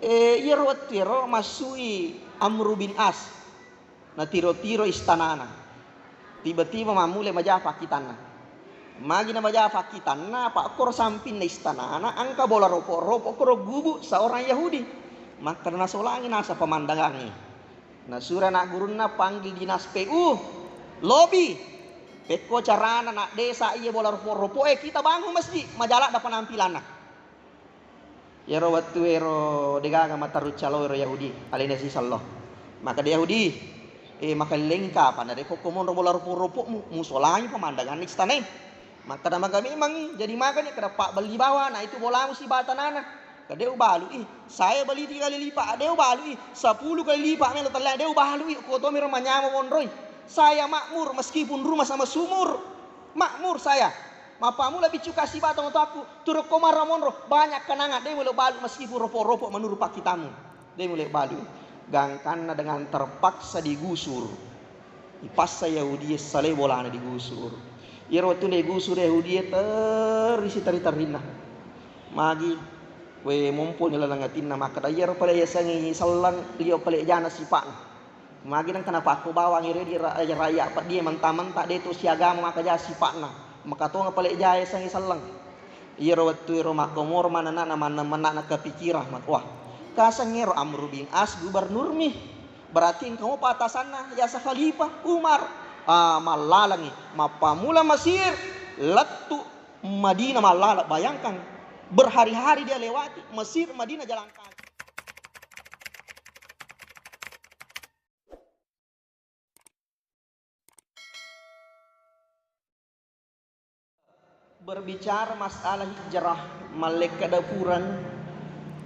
Iro tiro masui Amru bin As na tiro-tiro istanana. Tiba-tiba mamule majafa kitana. Magi na majafa kitana pak kor sampin na istanana angka bola ropo kor gubu seorang Yahudi. Maka na solangin asa pemandangannya. Na sura na gurun na panggil dinas PU lobby. Peko carana nak desa iya bola ropo kita bangun masjid majalak da penampilan. Yero waktu ero degaga mataru calo ero Yahudi alina si salloh. Maka dia Yahudi maka lengka pada reko komon bola ropo musolanya pemandangan istana. Maka nama kami memang jadi makanya kada pak beli bawah nah itu bola musi batanana. Kadeu balu saya beli 3 kali lipat adeu balu 10 kali lipat melo telah adeu balu koto miro manyama mondroi. Saya makmur meskipun rumah sama sumur. Makmur saya. Mapamu lebih cuka si batang untuk aku. Turuk komar ramonro. Banyak kenangan. Dia mulai balu meskipun ropok-ropok menurut pak kitamu. Dia mulai balu. Gangkana dengan terpaksa digusur. Pas saya Yahudi saleh bolana digusur. Iro tu digusur Yahudi terisi terinah. Magi. We mumpul nilalangatin na maka dayar pala yasangi salang liyo pala jana sipakna. Magi nang kenapa aku bawa ngiri di raya pak dia mentah-mentah dia tu siaga maka jaya sipakna. Maka tu ngapalik jaya sangi salang. Iro waktu iro makomor mana nak kepikiran mat wah. Kasangero Amru bin As gubernur mi. Berarti kamu patasanna ya khalifah Umar. Malalangi mapamula Mesir latu Madinah malala bayangkan berhari-hari dia lewati Mesir Madinah jalan kaki. Berbicara masalah hijrah malaikat dapuran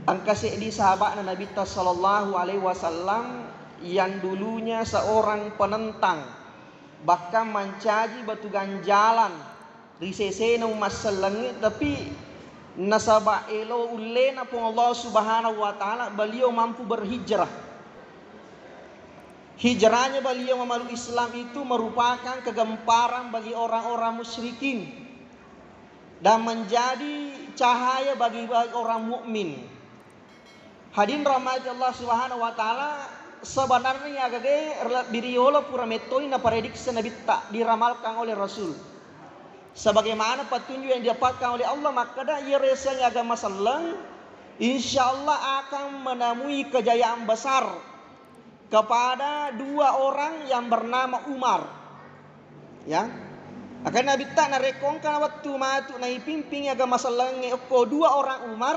angka di sahabat Nabi sallallahu alaihi wasallam yang dulunya seorang penentang bahkan mencaji batugan jalan risesena masalangit tapi nasaba elo ulena pun Allah subhanahu wa ta'ala beliau mampu berhijrah. Hijrahnya beliau memeluk Islam itu merupakan kegemparan bagi orang-orang musyrikin dan menjadi cahaya bagi orang mukmin. Hadirin rahmat Allah subhanahu wa ta'ala sebenarnya agak biriola pura metoi na prediksi Nabi tak diramalkan oleh Rasul. Sebagaimana petunjuk yang didapatkan oleh Allah maka dah ia resanya agama selang insyaallah akan menemui kejayaan besar kepada 2 orang yang bernama Umar. Ya. Akan Nabi tak narekongkan waktu matu naik pimping agama selang ko 2 orang Umar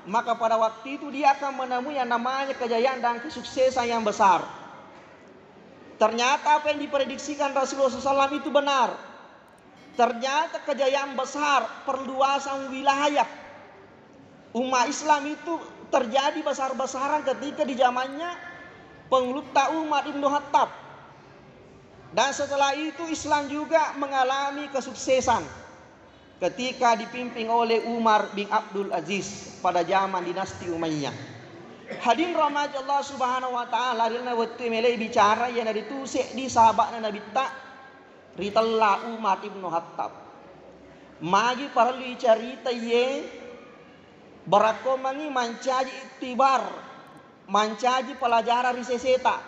maka pada waktu itu dia akan menemui yang namanya kejayaan dan kesuksesan yang besar. Ternyata apa yang diprediksikan Rasulullah SAW itu benar. Ternyata kejayaan besar perluasan wilayah umat Islam itu terjadi besar-besaran ketika di zamannya pengelukta Umar Ibn Khattab. Dan setelah itu Islam juga mengalami kesuksesan ketika dipimpin oleh Umar bin Abdul Aziz pada zaman dinasti Umayyah. Hadirin rahmat Allah subhanahu wa ta'ala rilna waktu melai bicara yang dari tu di sahabat Nabi tak ritalla Umar ibn Khattab. Magi perlu cerita ye barakomangi mancaji iktibar mancaji pelajaran riseseta.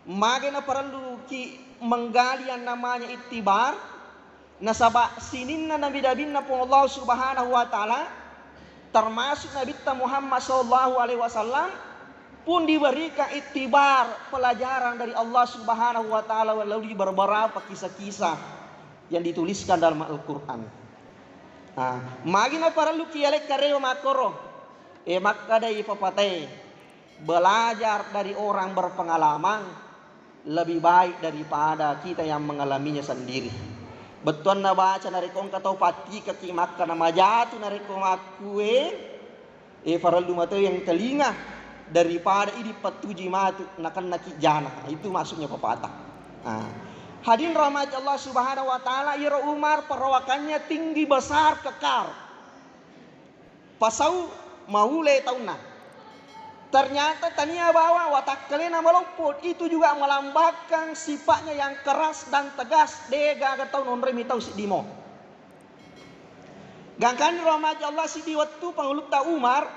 Magi na perlu ki menggali yang namanya iktibar nasaba sininna nabi dabinna pun Allah subhanahu wa ta'ala termasuk Nabi Muhammad sallallahu alaihi wasallam pun diberikan iktibar pelajaran dari Allah subhanahu wa ta'ala melalui beberapa kisah-kisah yang dituliskan dalam Al-Quran. Magina perlu kialek kareo makoro makada ipapate belajar dari orang berpengalaman lebih baik daripada kita yang mengalaminya sendiri. Betul na baca narikong katau pati kaki maka nama jatuh narikong akue faraldu mata yang telinga daripada ini petuji matu nakan naki jana itu maksudnya pepatah. Hadirin rahmat Allah subhanahu wa ta'ala ira Umar perawakannya tinggi besar kekar pasau mahule tauna. Ternyata tania bawa watak kelena melopot itu juga melambangkan sifatnya yang keras dan tegas dega gatau nonre mitau si dimo. Gangkan rahmat Allah si di waktu pengulukta Umar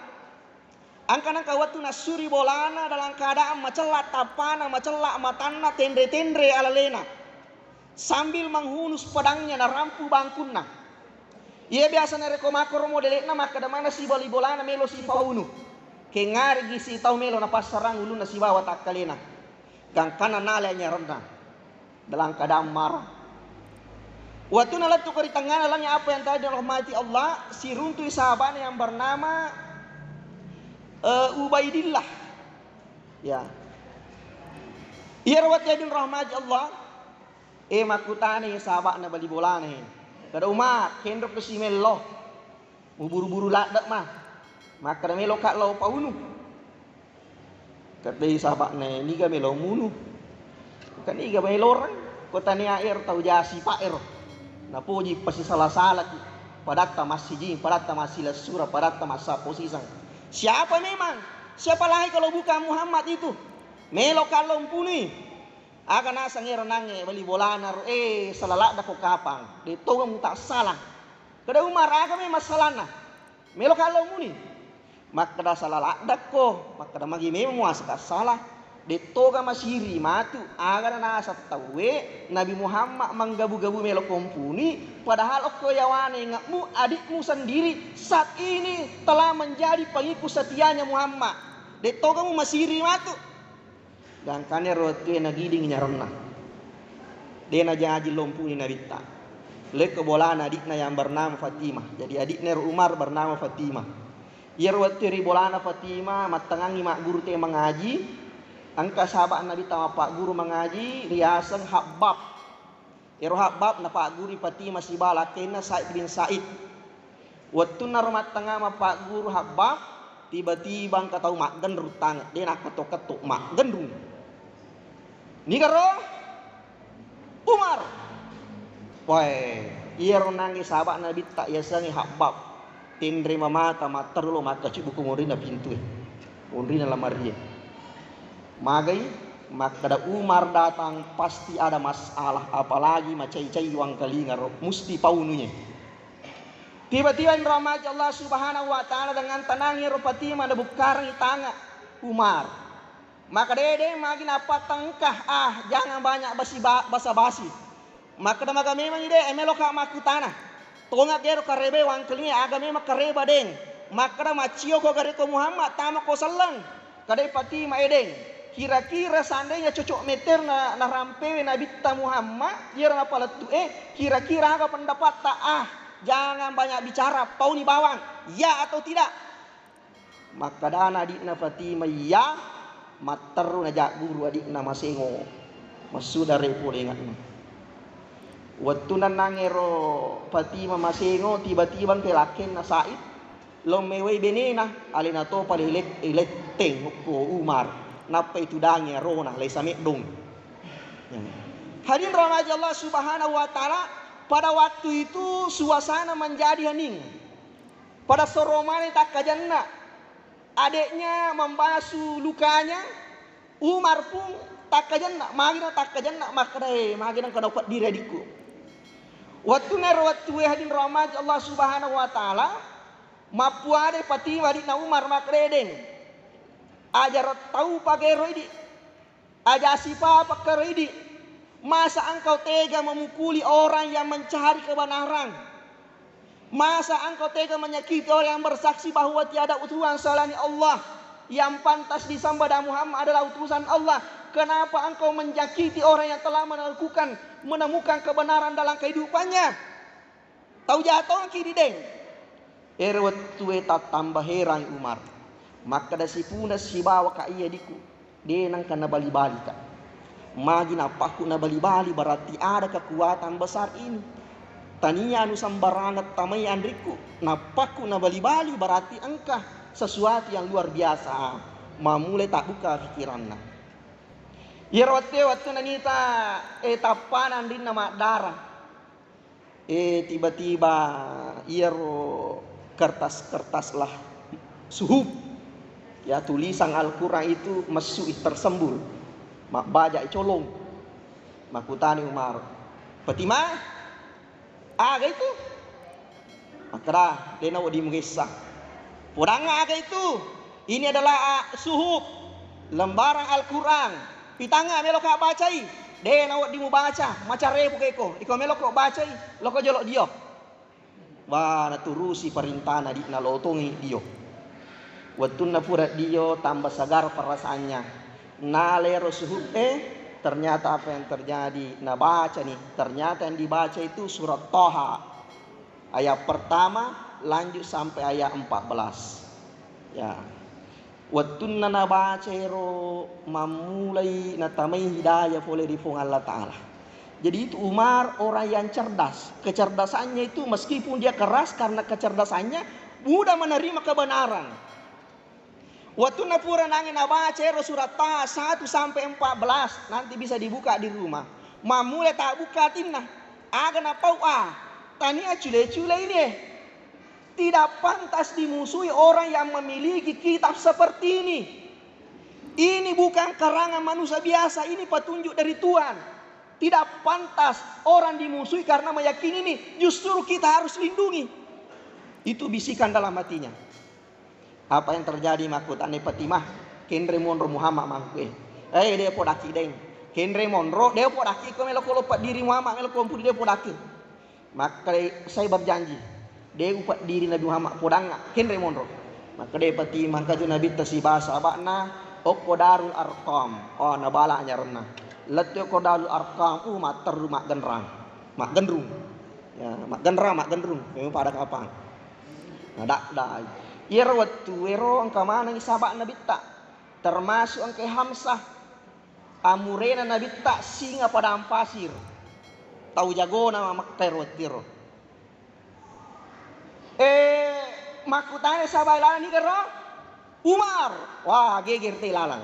Angkana kawatu nasuri bolana dalam keadaan macelak tapana, macelak matana, tendre-tendre alalena. Sambil menghunus pedangnya na rampu bangkunna. Ia biasa nereko makor modelena maka da mana si bali bolana melo si paunu. Kengari gisi tau melo na pasarang ulu na si bawa takalena. Gangkana nalanya rendah. Dalam keadaan marah. Waktu nalat tukar di tangan alangnya apa yang tadi rahmati Allah, si runtuh sahabat yang bernama Ubaidillah. Ya. Ia rawat jadin rahmati Allah. Makutani sahabat na bali bolane. Kada umat kendok si melo. Mu buru-buru ladak mah. Maka melo kak lau paunu. Kada sahabat na niga melo munu. Bukan niga melo orang. Kota ni air tau jasi paer. Na puji pasti salah-salah. Padakta masih jing, padakta masih lasura, padakta masa posisang. Siapa memang? Siapa lagi kalau bukan Muhammad itu? Melo kalau puni. Aga nasa ngerenange bali bolanar salalak dako kapang. Dito mo tak salah. Kada umar aga may masalana. Melo kalau muni. Makada salalak dako, makada magi memang muasa salah. Dito ga masiri matu aga na nasa tawe Nabi Muhammad manggabu-gabu melo kompuni padahal okko yawane ngakmu adikmu sendiri saat ini telah menjadi pengikut setianya Muhammad. Dito ga mu masiri matu. Dan kane rotu na giding nyaronna. Dena janji lompuni nabita. Lek bolana adikna yang bernama Fatimah. Jadi adiknya Umar bernama Fatimah. Ia rotu ri bolana Fatimah matangangi mak guru te mengaji. Angka sahabat Nabi tawa pak guru mengaji riasan Habbab. Ero Habbab na pak guru Fatimah si bala kena Said bin Said. Waktu na rumah tengah ma pak guru Habbab tiba-tiba angka tahu mak gendru tang dia nak ketok-ketok mak gendru. Ni karo Umar. Woi, iya ronangi sahabat Nabi tak yasangi Habbab. Tindri mata terlalu maka cibuku murina pintu. Murina lamar dia. Magai maka Umar datang pasti ada masalah apalagi macai-cai wang kalingar mesti paununya. Tiba-tiba rahmat Allah Subhanahu wa taala dengan tenangnya Fatimah ada bukarang tanga Umar. Maka dede magin apa tengkah jangan banyak basa-basi. Maka memang ide emelo ka makutana. Tonga gero karebe wang kalinga aga memang kareba deng. Maka macio ko gare ko Muhammad tama ko sallang. Kadai Fatimah edeng. Kira-kira seandainya cocok meter na rampewe Nabi Muhammad dia na paletu kira-kira apa pendapat tak jangan banyak bicara pauni bawang ya atau tidak. Maka dana adikna Fatimah ya materu na jak guru adikna masengo masuda repo ingatna. Waktu nangero Fatimah masengo tiba-tiba kelaken na Said lomewe benena alina to palilek teng ko Umar. Napa itu dangnya rona lesa medong. Hadirin rahmat Allah Subhanahu wa taala, pada waktu itu suasana menjadi hening. Pada soromane tak kajanna. Adiknya membasuh lukanya, Umar pun tak kajanna, magina tak kajanna makadai, magina ka dapat diri adikku. Waktu hadirin rahmat Allah Subhanahu wa taala, mapuade Fatimah dina Umar makredeng. Ajar tahu pakai roidi, ajar siapa pakai roidi. Masa engkau tega memukuli orang yang mencari kebenaran? Masa engkau tega menyakiti orang yang bersaksi bahwa tiada utusan selain Allah, yang pantas disembah dan Muhammad adalah utusan Allah? Kenapa engkau menyakiti orang yang telah menemukan kebenaran dalam kehidupannya? Tahu jatuh kiri deng. Erwat tuwe tak tambah heran Umar. Maka da si puna si bawa ka iya diku denang kana bali-bali ka. Magi napaku na bali-bali berarti ada kekuatan besar ini. Tania anu sambaranat tamai andriku. Napaku na bali-bali berarti engkah sesuatu yang luar biasa. Mamulai tak buka pikiranna. Waktu nanita tapanan din nama darah. Tiba-tiba kertas-kertas lah suhub. Ya tulisan Al-Quran itu masuk tersembul. Mak bajak colong. Makutani Umar. Fatimah. Aga itu. Makara. Dena wadi mengisah. Podang aga itu. Ini adalah suhuf, lembaran Al-Quran. Pitanga melo ka bacai. De na di mo baca, maca repo keko. Iko melo ko bacai, lo ko jolok dio. Wah, naturusi perintah na di na lotongi dio. Watun na pura dio tambah sagar perasaannya. Nalero suhuf ternyata apa yang terjadi? Nah baca nih, ternyata yang dibaca itu surat Toha. Ayat pertama lanjut sampai ayat 14. Ya. Watun na baca ero mamulai natamai hidayah boleh difung Allah Ta'ala. Jadi itu Umar orang yang cerdas. Kecerdasannya itu meskipun dia keras, karena kecerdasannya mudah menerima kebenaran. Waktu napura nangin baca surat Taha 1 sampai 14, nanti bisa dibuka di rumah. Mamule tak buka timna. Aga napau tania cule-cule ini. Tidak pantas dimusuhi orang yang memiliki kitab seperti ini. Ini bukan karangan manusia biasa, ini petunjuk dari Tuhan. Tidak pantas orang dimusuhi karena meyakini ini. Justru kita harus lindungi. Itu bisikan dalam hatinya. Apa yang terjadi makut ane patimah Henry Monroe Muhammad mangkue. Dia podaki deng. Henry Monroe dia podaki ko melo ko lopat diri Muhammad melo ko dia podaki. Maka saya berjanji dia upat diri Nabi Muhammad podang Henry Monroe. Maka dia patimah kaju Nabi tasi bahasa abakna Darul Arqam. Oh nabala nyarna. Letyo ko Darul Arqam mak teru mak genrang. Mak gendrung. Ya mak gendrung. Memang pada kapan. Nah dak. Iro waktu ero angka mana isabak Nabi tak termasuk angka Hamzah amurena Nabi tak singa pada ampasir tahu jago nama makter watiro makutane sabai lalang ni kero Umar wah geger te lalang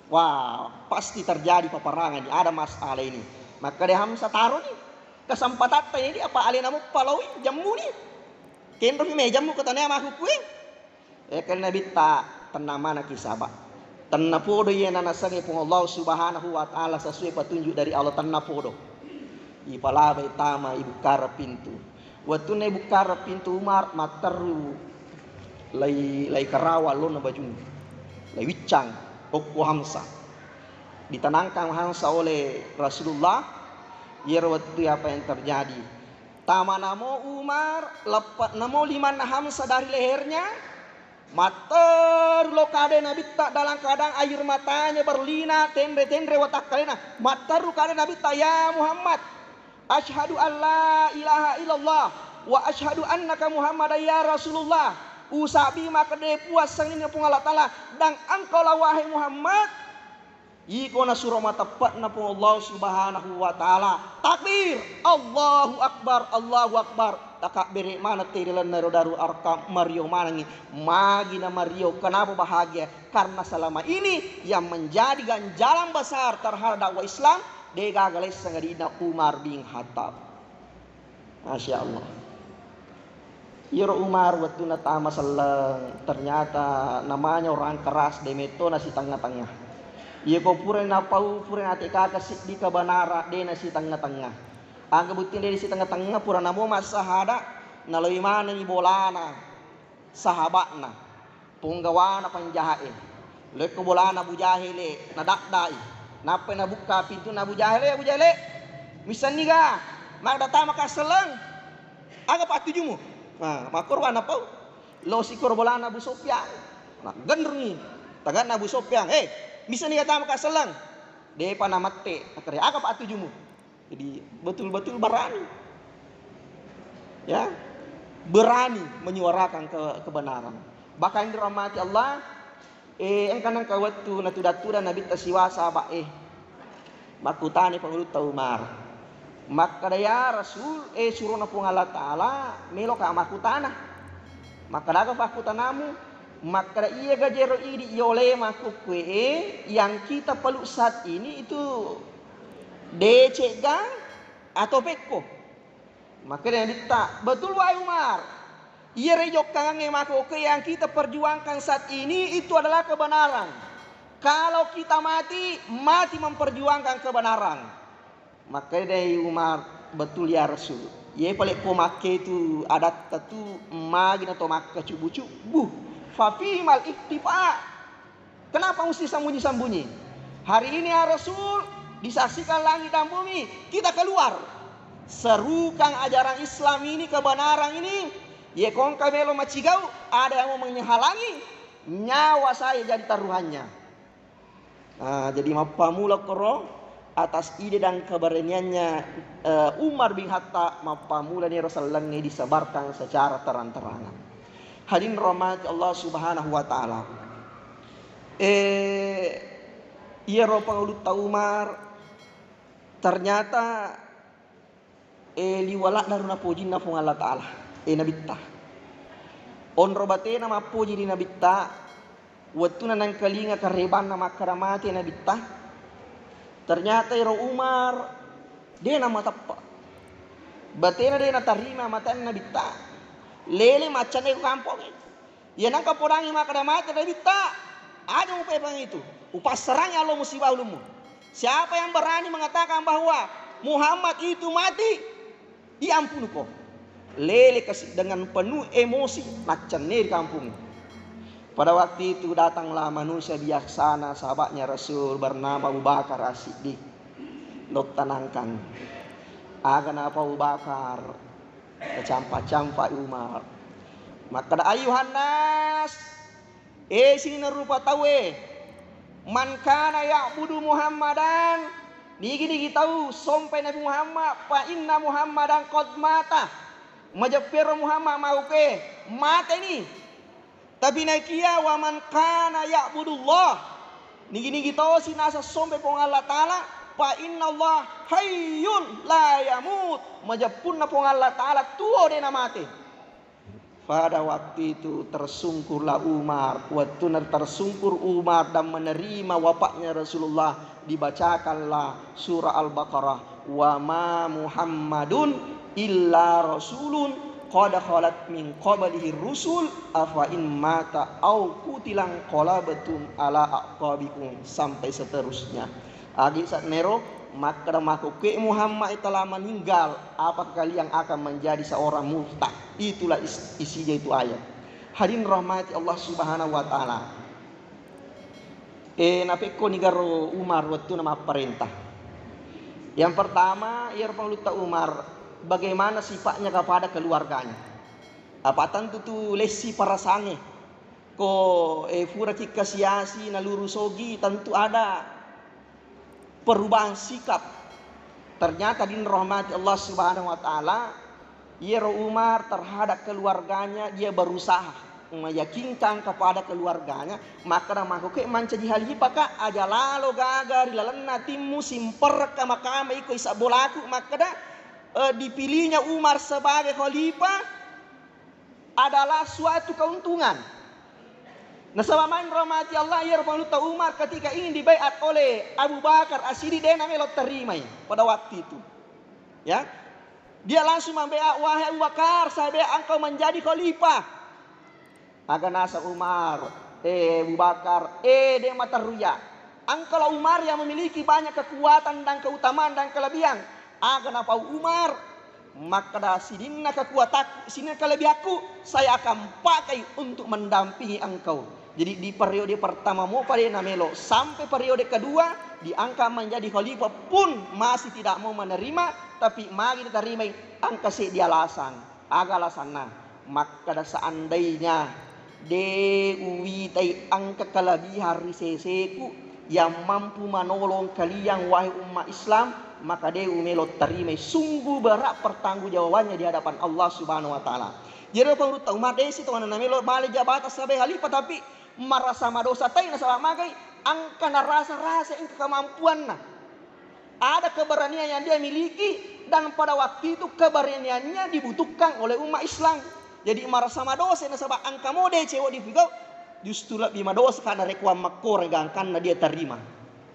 wah pasti terjadi peperangan ini ada masalah ini maka dia Hamzah taruh nih kesempatan ini apa alena mu palawi jamu nih kendo me jamu katanya aku kue karena bita tenang mana kisabak tenang podo yang nasagi pun Allah Subhanahu wa Ta'ala sesuai petunjuk dari Allah tenang podo ipala betama ibu kara pintu waktu na ibu kara pintu Umar materu lay karawa lo na baju lay wicang okko Hamzah ditenangkan Hamzah oleh Rasulullah ya waktu apa yang terjadi tama namo Umar lepat namo 5 Hamzah dari lehernya mater lo kade Nabi tak dalam keadaan air matanya berlina tendre watak kalena mater lo kade Nabi tak ya Muhammad asyhadu an la ilaha illallah wa asyhadu annaka Muhammad ya Rasulullah usabi maka de puas sang ini pun Allah Ta'ala dan engkau lah wahai Muhammad iko na surah tepat na pun Allah Subhanahu wa Ta'ala takbir Allahu Akbar takak beri mana terilan Daru Arqam Mario manangi magina Mario kenapa bahagia karena selama ini yang menjadi ganjalan besar terhadap dakwah Islam dia gagal sangadina Umar bin Khattab. Masya Allah Yoro Umar waktu natama seleng ternyata namanya orang keras demeto nasi tengah-tengah iya kau pura napau pura nati kakak di kebenaran dia nasi tengah-tengah angka bukti dari si tengah-tengah pura namo mas sahada naloi mana ni bolana sahabatna punggawana panjahae leko bolana bujahile nadakdai napa na buka pintu na bujahile misan niga mak datang maka seleng aga pak tujumu nah makor wana pau lo sikor bolana Bu Sofyan nah gendrungi tagan na Bu Sofyan misan niga tama ka seleng de panamate akare aga pak tujumu jadi betul-betul berani ya berani menyuarakan kebenaran bahkan dirahmati Allah engkanang kawatu natudatuda Nabi tasiwasa ba makutani pangulut Umar maka daya Rasul suruh na pung Allah Ta'ala melo ka makutana maka daga pakutanamu maka iya gajero ini iole makukwe yang kita peluk saat ini itu DC gang atau peko maka dia minta betul wahai Umar iya rejok kangen mako yang kita perjuangkan saat ini itu adalah kebenaran kalau kita mati memperjuangkan kebenaran maka dia Umar betul ya Rasul iya paling pomake itu adat tu magin atau maka cubu Fafimal iktifa. Kenapa mesti sembunyi-sembunyi? Hari ini ya Rasul, disaksikan langit dan bumi, kita keluar. Serukan ajaran Islam ini, kebenaran ini. Ya kong kamelo macigau, ada yang mau menghalangi, nyawa saya jadi taruhannya. Jadi mapamula koro atas ide dan keberaniannya Umar bin Khattab, mapamula ni Rasulullah ini disebarkan secara terang-terangan. Hadirin rahmat Allah Subhanahu wa taala. Ia ropang Umar ternyata liwala daruna pojin na pung Allah taala nabitta on robatena mapoji di nabitta watuna nang kalinga kareban na makaramati nabitta ternyata iro Umar dia na matappa batena dia na tarima matan nabitta lele macane ko kampong yan ang kapodangi makaramati nabitta ada upang itu upasaranya Allah musibah ulumu. Siapa yang berani mengatakan bahwa Muhammad itu mati, diampuni kok. Lele kasih dengan penuh emosi, macan di kampung. Pada waktu itu datanglah manusia bijaksana, sahabatnya Rasul bernama Abu Bakar As-Siddiq. Lot tenangkan. Agan apa Abu Bakar, campak-campak Umar. Maka da ayuhan nas, sini rupa tawe. Man kana ya'budu Muhammadan, nigi tahu sampai Nabi Muhammad fa inna Muhammadan qad mata. Majapir Muhammad mau ke mata ini. Tapi nakia wa man kana ya'budullah, nigi tahu sinasa sampai pong Allah taala fa inna Allah hayyun la yamut. Majapun na pong Allah taala tuo de na mati. Pada waktu itu tersungkurlah Umar. Waktu tersungkur Umar dan menerima wafatnya Rasulullah, dibacakanlah surah Al-Baqarah. Wa ma Muhammadun illa rasulun qad khalat min qablihi rusul afa in mata au qutilan qalabatum ala aqabikum, sampai seterusnya. Agi saat nero maka makuke Muhammad telah meninggal, apa kalian akan menjadi seorang murtad? Itulah isinya itu ayat. Hadirin rahmati Allah Subhanahu wa taala. Napeko nigaro Umar waktu nama perintah. Yang pertama, ia perlu tahu Umar bagaimana sifatnya kepada keluarganya. Apa tentu tu lesi parasange. Ko fura kikasiasi nalurusogi tentu ada perubahan sikap. Ternyata din rahmati Allah Subhanahu wa taala, Umar terhadap keluarganya dia berusaha meyakinkan kepada keluarganya, maka namaku ke mancaji hal paka aja lalo gagar lalenna timmu simper ka makama iko isa bolaku, maka dipilihnya Umar sebagai khalifah adalah suatu keuntungan. Nah, sahabat rahmati Allah, ia Rupanuta Umar ketika ingin dibaiat oleh Abu Bakar As-Siddiq, dia namanya terima pada waktu itu. Ya, dia langsung membaiat, wahai Abu Bakar, saya baiat engkau menjadi khalifah. Agar nasa Umar, Abu Bakar, dia mata ruya. Engkau Umar yang memiliki banyak kekuatan dan keutamaan dan kelebihan. Agar apa Umar? Maka dah sidina kekuatan, sini kelebihanku, saya akan pakai untuk mendampingi engkau. Jadi di periode pertama mau pada namelo sampai periode kedua diangkat menjadi khalifah pun masih tidak mau menerima, tapi mari diterima angka dia alasan, agak alasan maka seandainya dewi tai angka kelebihan riseseku yang mampu menolong kalian wahai umat Islam, maka dewi melo terima sungguh berat pertanggungjawabannya di hadapan Allah Subhanahu wa taala. Jadi perlu tahu madesi tuan namelo balik jabatan sebagai khalifah tapi merasa madosa tay na salah magai angka na rasa ingka kemampuan na ada keberanian yang dia miliki dan pada waktu itu keberaniannya dibutuhkan oleh umat Islam. Jadi merasa madosa na sabab angka mode cewek di figau justru lebih madosa karena rekuam makor gangkan na dia terima.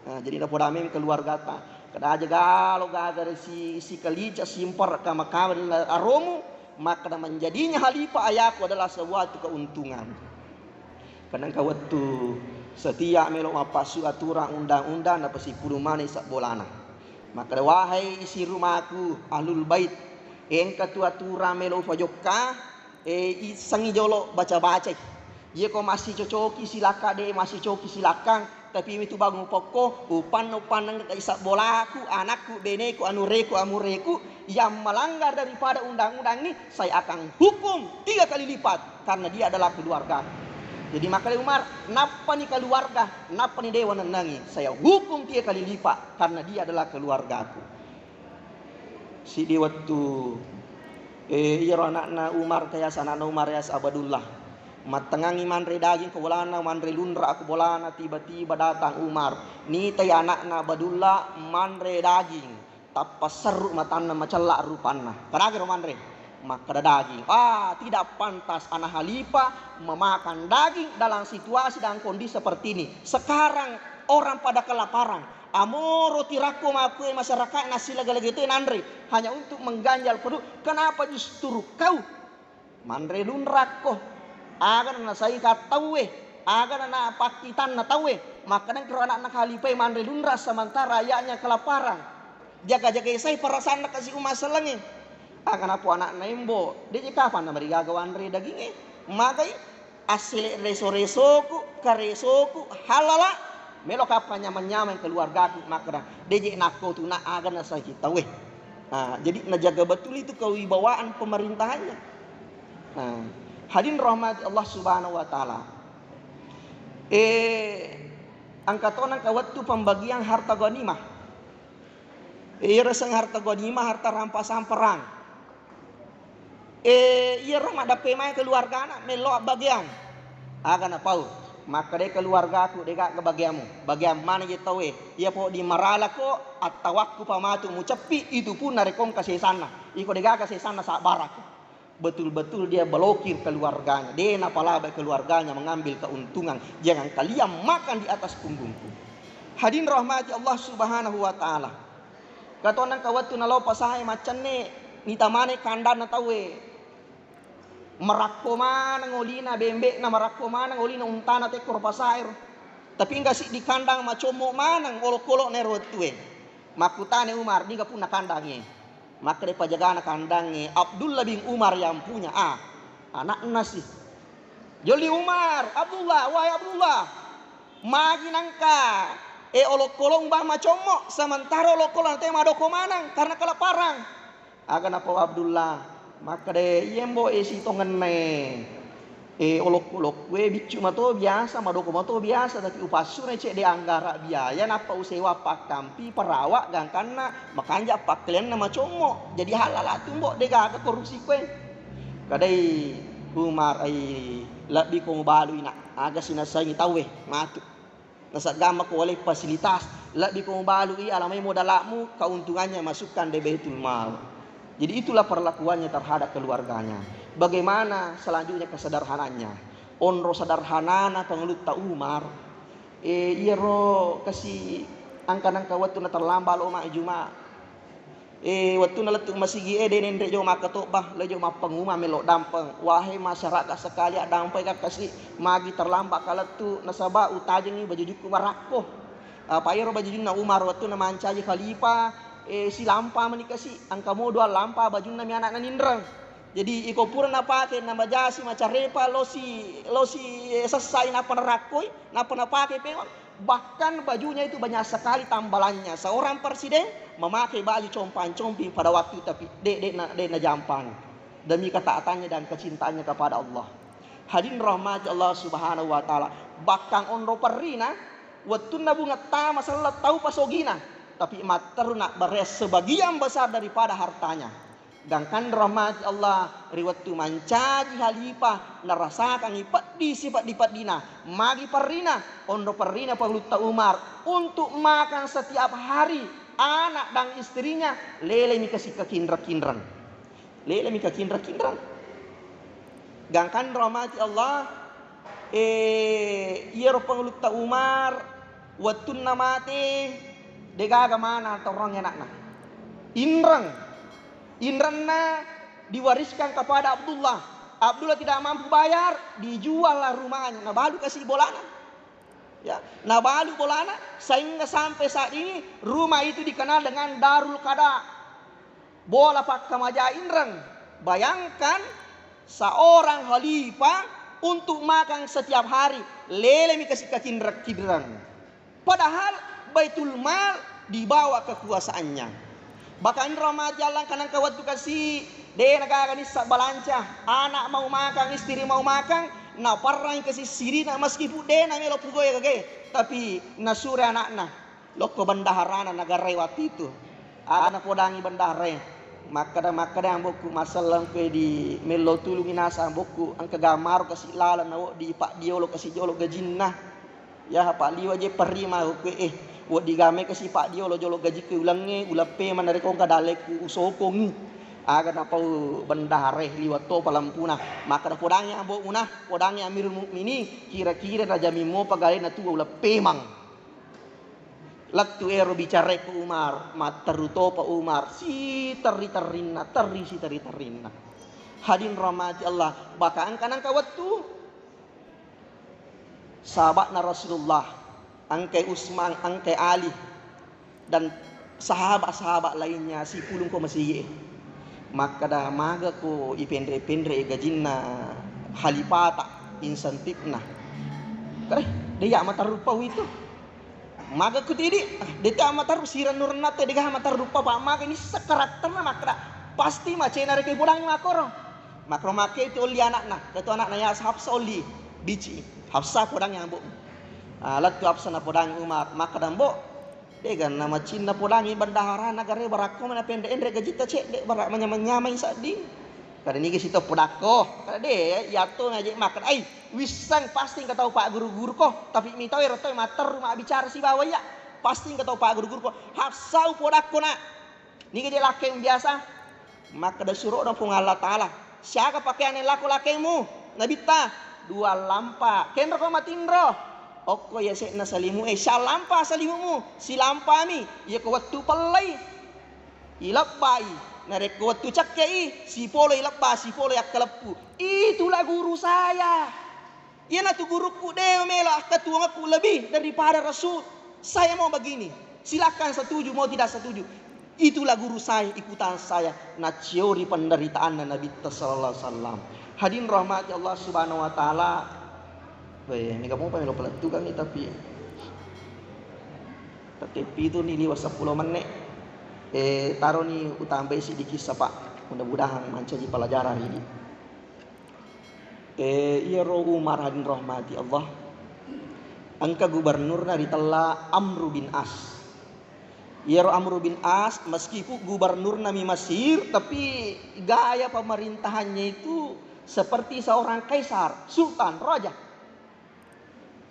Nah, jadi dapat damai keluarga ta kada aja galo gagar si kalija simpar kama kawan aromu maka menjadinya khalifah ayahku adalah suatu keuntungan. Karena kau tu setiap melo mapasu aturan undang-undang dapat si pulumane sak bolana. Maka wahai isi rumahku ahlul bait, engka tu aturan melo fajoka sangi jolo baca-baca. Ye ko masih cocoki silaka de masih coki silakan, tapi itu bangun pokok upan nang isa bolaku, anakku, beneku, anureku, amureku yang melanggar daripada undang-undang ini, saya akan hukum 3 kali lipat karena dia adalah keluarga. Jadi makanya Umar, napa nih keluarga, napa nih dewa nenangi, saya hukum 3 kali lipat karena dia adalah keluargaku. Si dewa tu iya anakna Umar kaya sanana Umar ya Abdullah. Matengangi manre daging kebolana manre lundra aku bolana, tiba-tiba datang Umar. Ni tay anakna Abdullah manre daging. Tapa seru matanna macelak rupanna. Kadagero manre maka daging. Tidak pantas anak Khalifah memakan daging dalam situasi dan kondisi seperti ini. Sekarang orang pada kelaparan. Amoro tirako makue masyarakat nasi lagi-lagi itu nandre hanya untuk mengganjal perut. Kenapa justru kau manre lunrako? Agan na sai katawe, agan na pakitan na tawe. Maka nang kira anak Khalifah manre lunra sementara rakyatnya kelaparan. Jaga-jaga saya perasaan nak kasih umat selengin. Agan apa anak nembo, dia kapan na marigagawan re daging Magai asli reso-resoku, karesoku halala. Melo kapan nyaman-nyaman keluargaku maka dia nako tu nak agan na sai kitawe. Jadi najaga betul itu kewibawaan pemerintahannya. Hadirin rahmat Allah Subhanahu wa taala. Angkatonan kawattu pembagian harta ghanimah. Reseng harta ghanimah, harta rampasan perang. Rumah dape mai keluarga anak melo bagian. Aga na pau. Maka de keluarga aku deka ke bagianmu. Bagian mana kita tahu ia po di marala ko atau waktu pamatu mu cepi itu pun narekom kasih sana. Iko deka kasih sana sak barak. Betul-betul dia blokir keluarganya. Dia napalaba keluarganya mengambil keuntungan. Jangan kalian makan di atas punggungku. Hadirin rahmati Allah Subhanahu wa taala. Katonan kawatu nalau pasahay macane nitamane kandan na tawe. Merakko mana ngolina bembe na merakko mana ngolina untana te kor pasahay. Tapi enggak sih di kandang macomo mana ngolok-kolok nerotue. Makutane Umar dia pun nakandangnya. Maka dia pajaga anak kandangnya Abdullah bin Umar yang punya anak nasi. Joli Umar, Abdullah, wahai Abdullah, magi nangka olok kolong bah macomo sementara olok kolong teh madoko manang karena kelaparan. Agan apa Abdullah, maka de yembo si tongene olok-olok we bicu mato biasa madoko mato biasa tapi upasune cek de anggara biaya napa usewa pak kampi perawak gangkana makanja pak klien nama como jadi halal tumbo de gaga korupsi kue kadai Umar labi ko balu ina aga sinasay tawe matu nasa gama ko oleh fasilitas labi ko balu alamay modalakmu keuntungannya masukkan de baitul mal. Jadi itulah perlakuannya terhadap keluarganya. Bagaimana selanjutnya kesederhanaannya. Onro sederhanana pengelut ta Umar. Iro kasih angka-angka waktu na terlambat lo mak juma. Waktu na letuk masigi denen rejo makatobah lejo mapenguma melo dampeng. Wahai masyarakat sekali dampeng kasih magi terlambat kaletu nasaba utajeng baju juku marako. Payro baju na Umar waktu na mancaji Khalifah. Si lampa menikasi angka modal lampa baju nami anak nanindrang. Jadi iko pura napake nama jasi macarepa lo si selesai napa nerakoi napa napake pengon. Bahkan bajunya itu banyak sekali tambalannya. Seorang presiden memakai baju compan-comping pada waktu tapi de na jampan demi ketaatannya dan kecintaannya kepada Allah. Hadirin rahmat Allah Subhanahu wa taala. Bahkan onro perina waktu nabu ngata masalah tahu pasogina. Tapi materuna beres sebagian besar daripada hartanya. Dan kan rahmat Allah riwayat tu mancaji Khalifah narasakan ipat di sifat dipat dina. Magi perina ondo perina pagluta Umar untuk makan setiap hari anak dan istrinya lele mi kasih kekindra-kindran. Lele mi kekindra-kindran. Dan kan rahmat Allah iya pagluta Umar waktu namate degaga mana atau orang enakna. Indran na diwariskan kepada Abdullah. Abdullah tidak mampu bayar, dijuallah rumahnya. Nah baru kasih bolana. Ya, nah baru bolana sehingga sampai saat ini rumah itu dikenal dengan Darul Qada. Bola pak kamaja Indran. Bayangkan seorang khalifah untuk makan setiap hari. Lele mi kasih kekindrak-kindran. Padahal Baitul Mal dibawa kekuasaannya. Bahkan rahmat Allah kanan kawat tu kasih de negara ni balanca. Anak mau makan, istri mau makan, na parang kasih sirina meskipun de na melo pugoy kage. Tapi nasure anak-anak loko bendaharana negara waktu itu. Anak podangi bendahare. Makada ang boku masalang ke di melo tulungi nasa ang boku ang kagamaro kasih lala na di pak diolo kasih jolo gajinna. Ya pak liwa je perima ke wo di game kasih pak diolo jolo gaji ke ulange ulape manare kong kadale ku usokong. Aga na pau bendahare liwa to palampuna. Makada podangi ang boku na podangi amirul mukmini kira-kira raja mimo pagale na tu ulape mang. Laktu ero bicara ku Umar, mataruto pa Umar, si tari-tarinna, si tari-tarinna. Hadin rahmati Allah, baka ang kanang kawat tu. Sahabat na Rasulullah, ang kay Usman, ang kay Ali, dan sahabat-sahabat lainnya, si pulong ko masiye. Makada maga ko ipendre-pendre gajinna halipata, insentif na. Kare, dia matarupaw itu. Maga ku tidi deta amatar siran nurnate dega amatar rupa pa maga ini sekarakter na makra pasti macena reke pulang makoro makro make itu oli anak na ketu anak na ya Hafsa oli bici Hafsa podang yang bu alat tu Hafsa na podang Umar maka dambo dega nama cinna podangi bendahara nagare barako mana pende endre gajita cek de barak menyamai sading kada ni gesito podako kada de ya to ngaje makan ai wisang pasti nggak tahu pak guru-guru kok tapi mi tahu ya mater rumah bicara si bawa ya pasti nggak tahu pak guru-guru kok hafsau podako nak ni dia lakeng biasa maka dah suruh dong pung Allah Taala siapa pakaian yang laku lakengmu nabita dua lampa kendro kau matindro oko ya sekna salimu salampa salimumu si lampa mi ya kau waktu pelai ilap bayi narek waktu cakkei si polo ilappa si polo yak kelepu itulah guru saya ya na tu guruku deo mela ketua aku lebih daripada Rasul saya mau begini silakan setuju mau tidak setuju itulah guru saya ikutan saya na teori penderitaan Nabi sallallahu alaihi wasallam hadin rahmati Allah subhanahu wa taala ini kamu pengen lupa tukang ni tapi itu ni liwas 10 menit taruh ni utambah sedikit pak mudah-mudahan mancaji pelajaran ini iya roh Umar hadin rahmati Allah angka gubernur dari telah Amr bin As iya roh Amr bin As meskipun gubernur nami Mesir tapi gaya pemerintahannya itu seperti seorang kaisar sultan raja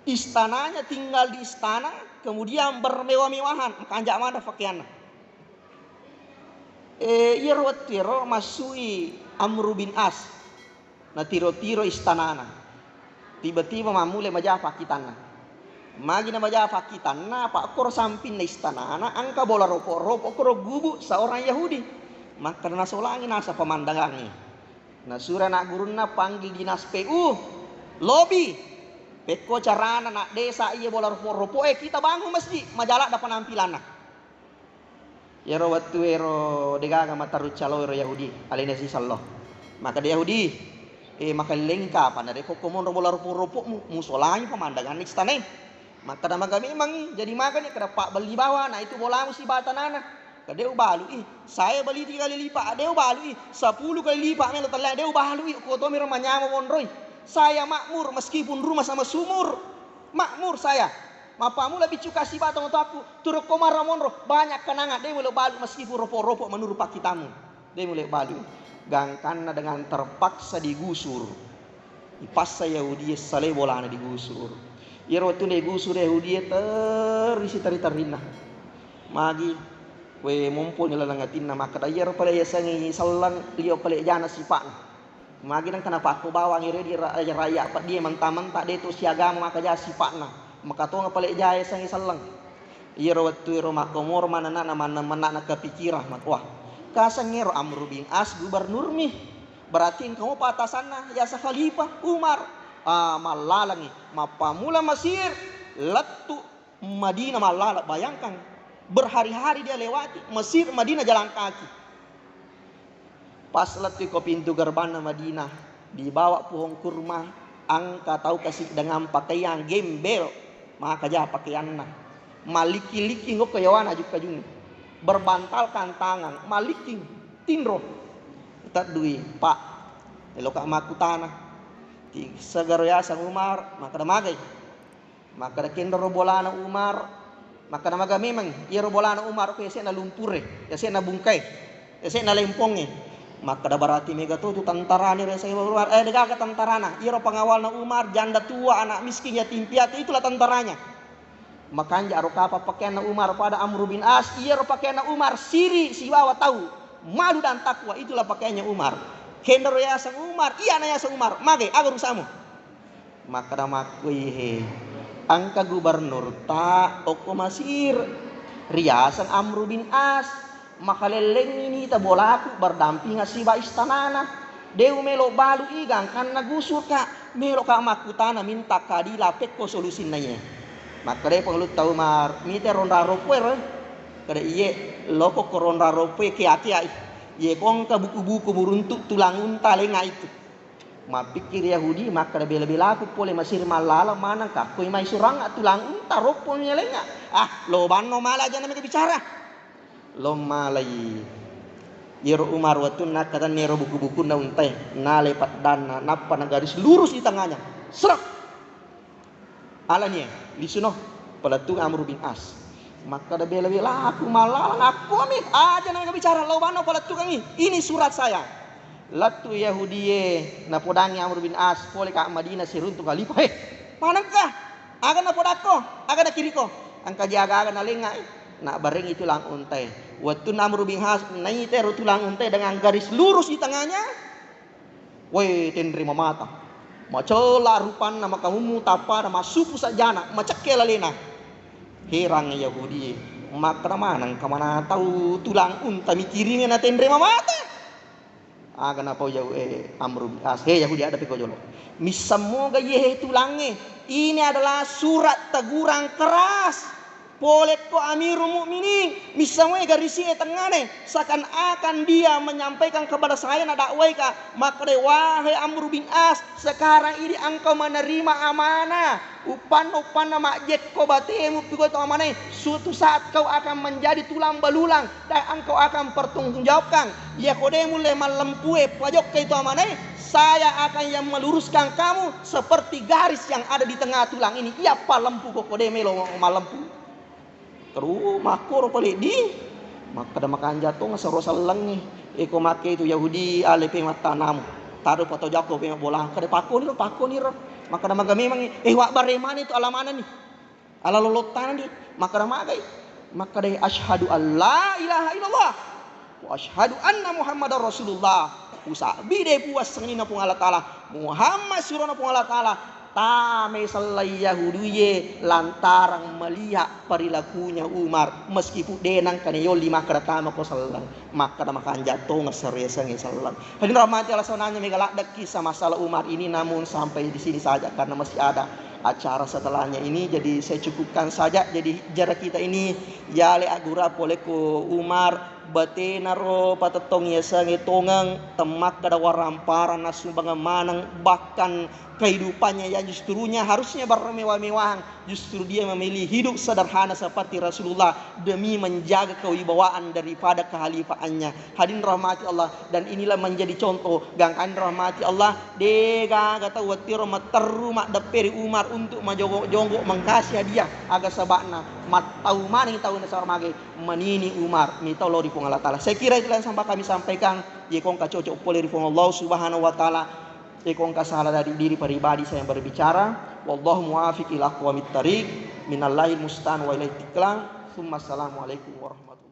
istananya tinggal di istana kemudian bermewah-mewahan kanjak mana pakaiannya iya tiro masui Amr bin As na tiro-tiro istanana tiba-tiba mamule majafa kitana magi na majafa kitana pak kor samping na istanana angka bola ropo-ropo koro gubu seorang Yahudi maka na solangi nasa pemandangannya na sura nak guruna panggil dinas PU lobby peko carana nak desa iya bola ropo-ropo kita bangun masjid majalah ada penampilan Yero waktu ero degaga mataru calo ero Yahudi alina si sallo maka dia Yahudi maka lengkap pada deko komon robola rupo-rupo musolanya pemandangan istana maka nama kami memang jadi makan ya kada pak beli bawah nah itu bola musibatan anak kadeu balu saya beli 3 kali lipat adeu balu 10 kali lipat melo telah adeu balu ko to miro manyama wonroy saya makmur meskipun rumah sama sumur makmur saya mapamu lebih cuka si batang untuk aku turuk komara monro banyak kenangan dia mulai balu meskipun ropo-ropo menurut pak kitamu dia mulai balu gangkana dengan terpaksa digusur pas Yahudi sale bolana digusur ya waktu digusur Yahudi terisi tari-tarina magi we mumpul nilalangatin maka dayar pada yasangi salang liyo pale jana sipak magi nang kenapa aku bawa ngire di raya pak dia mentah-mentah dia tu siagama maka jasa sipakna maka to nga pala jaya sang isalang iro waktu iro makomor manana mana kepikirah makwa kasangero Amr bin As gubernur mi berarti kamu patasan na ya sa khalifah Umar malalangi mapamula Mesir latu Madinah malala bayangkan berhari-hari dia lewati Mesir Madinah jalan kaki pas latu ko pintu gerbang Madinah dibawa pohon kurma angka tahu kasih dengan pakaian gembel maka ja pakaianna maliki-liki ngok kayawana juga juni berbantalkan tangan maliki tinro tak dui pak eloka makutana ti sagaroyasan Umar maka damagay maka da kendo robolana Umar maka namaga memang iya robolana Umar ko yase na lumpure yase na bungkay yase na lempongnya maka da barati mega tu tentara ni resa Umar degaga tentarana iya pengawal na Umar janda tua anak miskin yatim piatu itulah tentaranya maka anja aro kapa pakaian na Umar pada Amr bin As iya pakaian na Umar siri si wawa tahu malu dan takwa itulah pakaiannya Umar kendo yasan Umar iya na yasan Umar mage agar usamu maka da makui he angka gubernur ta oko Masir riasan Amr bin As maka leleng ini ta bolaku berdampingan si ba istanana deu melo balu igang karena gusur ka melo ka makutana minta kadila pekko solusin nanya maka de pengelut tahu mar mite ronda ropuer kada iye loko koronda ropuer kia-kia ye kong ka buku-buku buruntuk tulang unta lenga itu ma pikir Yahudi maka bela-bela aku pole Masir malala mana ka koi mai surang tulang unta roponya lenga lo banno mala aja namanya bicara lo malai yero Umar watun nakatan nero buku-buku na untai na lepat dana napa na garis lurus di tangannya serak alanya lisuno peletung Amr bin As maka da bela-bela aku malala aku amit aja namanya bicara lo banno peletung ini surat saya latu Yahudie na podangi Amr bin As pole ka Madinah siruntu khalifah manangkah aga na podako aga na kiriko angka jaga aga na lenga nak bareng itu lang untai waktu Amr bin As naik teru tulang untai dengan garis lurus di tangannya woi tenrima mata macela rupan nama kamu mutapa nama supu sajana macakela lena herang Yahudi maka manang kamana tahu tulang unta mikirinnya na tenrima mata aga na pau jauh Amr bin As Yahudi ada peko jolo misamoga ye tulangnya ini adalah surat teguran keras Polek ko Amirul Mukminin misalnya garisi tengane seakan-akan dia menyampaikan kepada saya na dakwai ka maka de wahai Amr bin As sekarang ini engkau menerima amanah upan nama jet ko batemu piko to amanah suatu saat kau akan menjadi tulang belulang dan engkau akan pertanggungjawabkan ya kode mulai malempue pajok ke itu amanah saya akan yang meluruskan kamu seperti garis yang ada di tengah tulang ini iya palempu kok kode melo malempu terus makor palik di maka ada makan jatuh ngasaro salang nih eko make itu Yahudi ale pe matanamu taruh foto jako pe bola kada pako ni maka ada maga memang wak baremane itu alamana nih ala lolotan nih maka ada magai maka dai asyhadu alla ilaha illallah wa asyhadu anna muhammadar rasulullah usabi dai puas sengina pung Allah taala Muhammad surana pung Allah taala tame salai Yahudiye lantaran melihat perilakunya Umar meskipun denang kan yo lima keratama ko sallang maka da makan jatuh ngeseresan sallang hadirin rahmati Allah sonanya megalak kisah masalah Umar ini namun sampai di sini saja karena masih ada acara setelahnya ini jadi saya cukupkan saja jadi jarak kita ini ya le agura poleko Umar batena ro patatong yasang itongang temak kada waramparan nasu bangamanang bahkan kehidupannya yang justrunya harusnya bermewah-mewahan justru dia memilih hidup sederhana seperti Rasulullah demi menjaga kewibawaan daripada kehalifaannya hadirin rahmati Allah dan inilah menjadi contoh gangkan rahmati Allah dega kata watiro materu mak deperi Umar untuk majogok-jogok mengkasih dia agak sabakna mat tahu mana tahu nasar mage menini Umar mitau lori pung Allah taala saya kira itu yang sampai kami sampaikan ye kong cocok pole di pung Allah subhanahu wa taala ye kong salah dari diri pribadi saya yang berbicara wallahu muwafiq ila aqwamit thariq minallahi mustan wa ilaihi tiklang summa assalamualaikum warahmatullahi